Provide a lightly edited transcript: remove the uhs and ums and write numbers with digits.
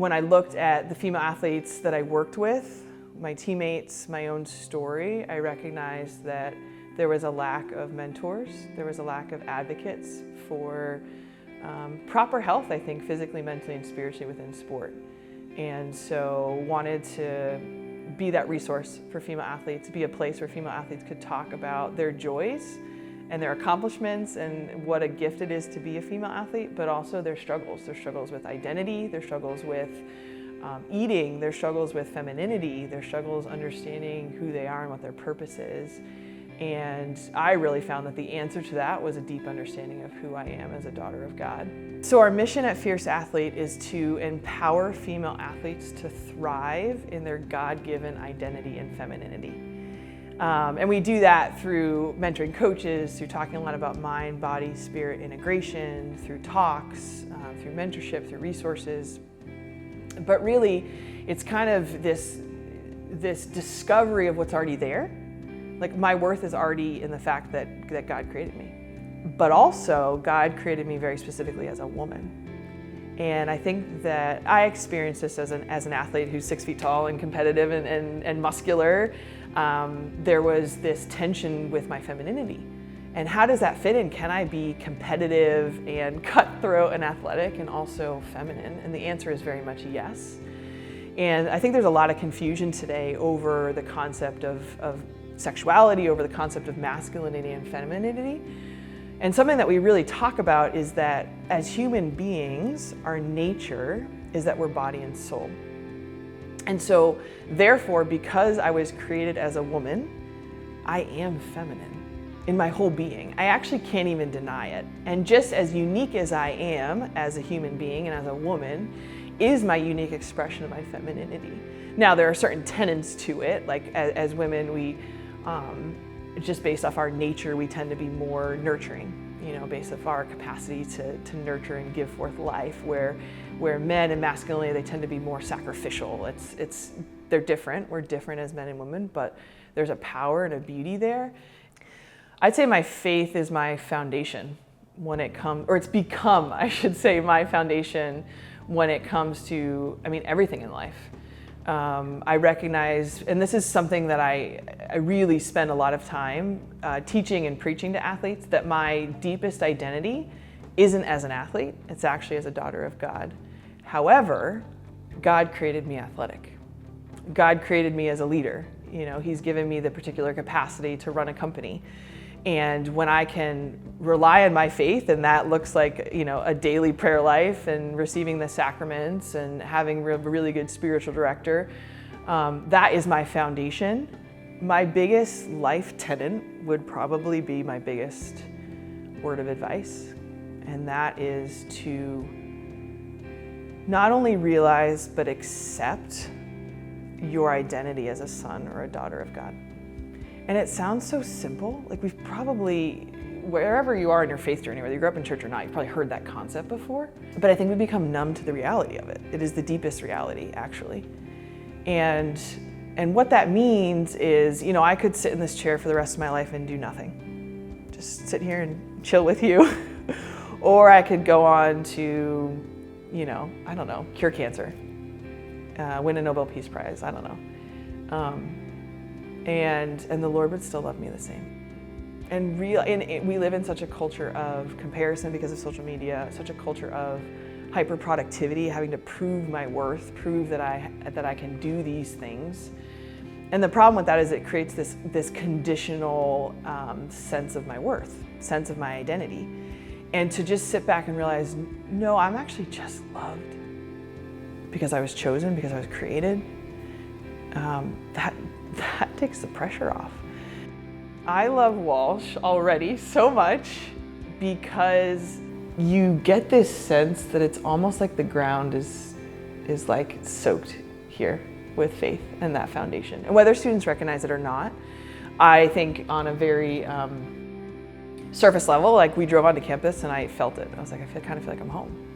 When I looked at the female athletes that I worked with, my teammates, my own story, I recognized that there was a lack of mentors, there was a lack of advocates for proper health, I think, physically, mentally, and spiritually within sport. And so wanted to be that resource for female athletes, be a place where female athletes could talk about their joys and their accomplishments and what a gift it is to be a female athlete, but also their struggles with identity, their struggles with eating, their struggles with femininity, their struggles understanding who they are and what their purpose is. And I really found that the answer to that was a deep understanding of who I am as a daughter of God. So our mission at Fierce Athlete is to empower female athletes to thrive in their God-given identity and femininity. And we do that through mentoring coaches, through talking a lot about mind, body, spirit integration, through talks, through mentorship, through resources. But really, it's kind of this discovery of what's already there. Like, my worth is already in the fact that God created me. But also, God created me very specifically as a woman. And I think that I experienced this as an athlete who's 6 feet tall and competitive and muscular. There was this tension with my femininity. And how does that fit in? Can I be competitive and cutthroat and athletic and also feminine? And the answer is very much yes. And I think there's a lot of confusion today over the concept of sexuality, over the concept of masculinity and femininity. And something that we really talk about is that as human beings, our nature is that we're body and soul. And so therefore, because I was created as a woman, I am feminine in my whole being. I actually can't even deny it. And just as unique as I am as a human being and as a woman is my unique expression of my femininity. Now, there are certain tenets to it, like as women, we just based off our nature, we tend to be more nurturing, based off our capacity to nurture and give forth life, where men and masculinity, they tend to be more sacrificial. They're different. We're different as men and women, but there's a power and a beauty there. I'd say my faith is my foundation when it comes, or it's become, I should say, my foundation when it comes to, everything in life. I recognize, and this is something that I really spend a lot of time teaching and preaching to athletes, that my deepest identity isn't as an athlete, it's actually as a daughter of God. However, God created me athletic. God created me as a leader. He's given me the particular capacity to run a company. And when I can rely on my faith, and that looks like, a daily prayer life and receiving the sacraments and having a really good spiritual director, that is my foundation. My biggest life tenet would probably be my biggest word of advice. And that is to not only realize, but accept your identity as a son or a daughter of God. And it sounds so simple. Like, we've probably, wherever you are in your faith journey, whether you grew up in church or not, you've probably heard that concept before. But I think we become numb to the reality of it. It is the deepest reality, actually. And what that means is, I could sit in this chair for the rest of my life and do nothing. Just sit here and chill with you. Or I could go on to, cure cancer, win a Nobel Peace Prize, I don't know. And the Lord would still love me the same. And we live in such a culture of comparison because of social media, such a culture of hyper productivity, having to prove my worth, prove that I can do these things. And the problem with that is it creates this conditional sense of my worth, sense of my identity. And to just sit back and realize, no, I'm actually just loved because I was chosen, because I was created. That takes the pressure off. I love Walsh already so much because you get this sense that it's almost like the ground is like soaked here with faith and that foundation. And whether students recognize it or not, I think on a very surface level, like, we drove onto campus and I felt it. I was like, I kind of feel like I'm home.